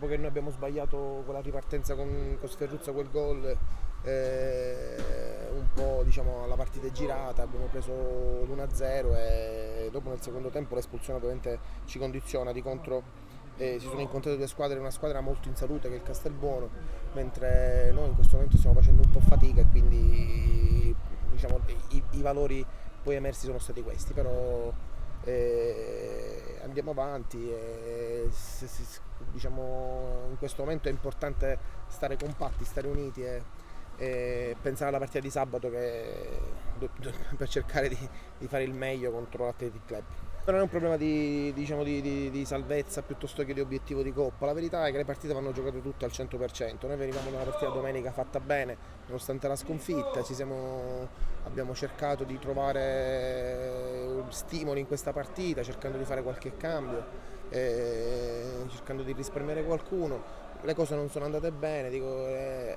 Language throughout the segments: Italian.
dopo che noi abbiamo sbagliato con la ripartenza con Sferruzza quel gol, un po' diciamo la partita è girata, abbiamo preso l'1-0 e dopo nel secondo tempo l'espulsione ovviamente ci condiziona. Di contro si sono incontrate due squadre, una squadra molto in salute che è il Castelbuono, mentre noi in questo momento stiamo facendo un po' fatica e quindi diciamo, i valori poi emersi sono stati questi, però andiamo avanti e diciamo, in questo momento è importante stare compatti, stare uniti e pensare alla partita di sabato per cercare di fare il meglio contro l'Athletic Club. Non è un problema diciamo, di salvezza piuttosto che di obiettivo di coppa, la verità è che le partite vanno giocate tutte al 100%, noi venivamo da una partita domenica fatta bene, nonostante la sconfitta, abbiamo cercato di trovare stimoli in questa partita, cercando di fare qualche cambio, cercando di risparmiare qualcuno. Le cose non sono andate bene, dico,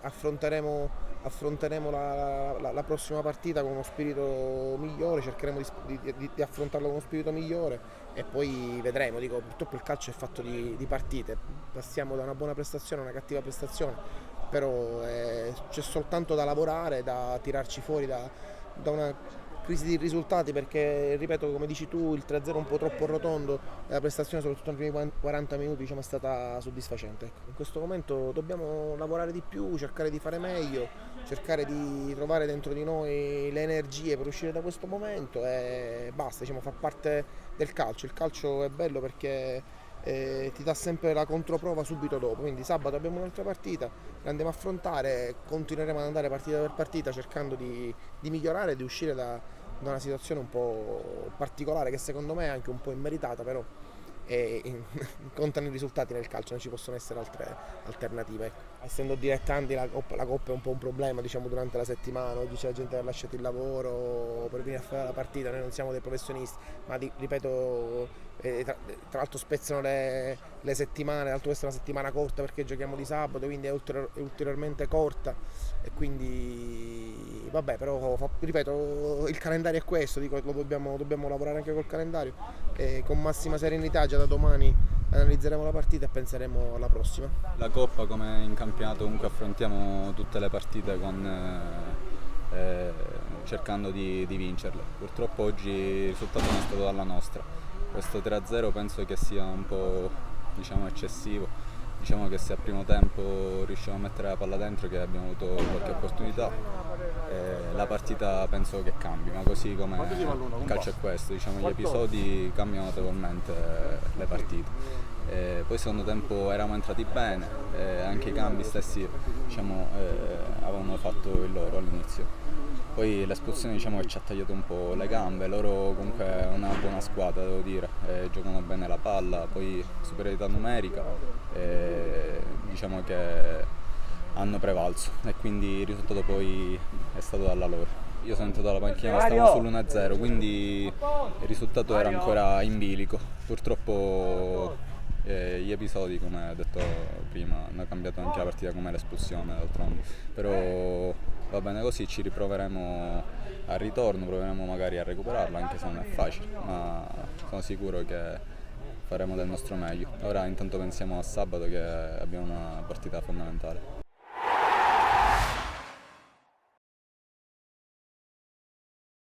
affronteremo la prossima partita con uno spirito migliore, cercheremo di affrontarlo con uno spirito migliore e poi vedremo. Dico, purtroppo il calcio è fatto di partite, passiamo da una buona prestazione a una cattiva prestazione, però c'è soltanto da lavorare, da tirarci fuori da una crisi di risultati, perché ripeto, come dici tu, il 3-0 è un po' troppo rotondo e la prestazione soprattutto nei primi 40 minuti diciamo, è stata soddisfacente. Ecco. In questo momento dobbiamo lavorare di più, cercare di fare meglio, cercare di trovare dentro di noi le energie per uscire da questo momento e basta, diciamo, fa parte del calcio. Il calcio è bello perché ti dà sempre la controprova subito dopo, quindi sabato abbiamo un'altra partita, la andiamo a affrontare, continueremo ad andare partita per partita cercando di migliorare e di uscire da una situazione un po' particolare che secondo me è anche un po' immeritata, però contano i risultati nel calcio, non ci possono essere altre alternative. Ecco. Essendo dilettanti la coppa è un po' un problema diciamo, durante la settimana, oggi c'è la gente che ha lasciato il lavoro per venire a fare la partita, noi non siamo dei professionisti, ma ripeto tra l'altro spezzano le settimane, tra l'altro questa è una settimana corta perché giochiamo di sabato, quindi è ulteriormente corta e quindi vabbè, però ripeto il calendario è questo, dico, dobbiamo lavorare anche col calendario e con massima serenità già da domani analizzeremo la partita e penseremo alla prossima. La Coppa, come in campionato, comunque affrontiamo tutte le partite cercando di vincerle. Purtroppo oggi il risultato non è stato dalla nostra. Questo 3-0 penso che sia un po' diciamo, eccessivo. Diciamo che se al primo tempo riusciamo a mettere la palla dentro, che abbiamo avuto qualche opportunità, la partita penso che cambi, ma così come il calcio è questo, diciamo, gli episodi cambiano notevolmente le partite. Poi secondo tempo eravamo entrati bene, anche i cambi stessi diciamo, avevano fatto il loro all'inizio. Poi l'espulsione diciamo che ci ha tagliato un po' le gambe, loro comunque è una buona squadra devo dire, giocano bene la palla, poi superiorità numerica, diciamo che hanno prevalso e quindi il risultato poi è stato dalla loro. Io sono entrato alla panchina ma stavamo sull'1-0, quindi il risultato era ancora in bilico. Purtroppo gli episodi, come ho detto prima, hanno cambiato anche la partita come l'espulsione d'altronde, però va bene così, ci riproveremo al ritorno, proveremo magari a recuperarla anche se non è facile, ma sono sicuro che faremo del nostro meglio. Ora intanto pensiamo a sabato che abbiamo una partita fondamentale.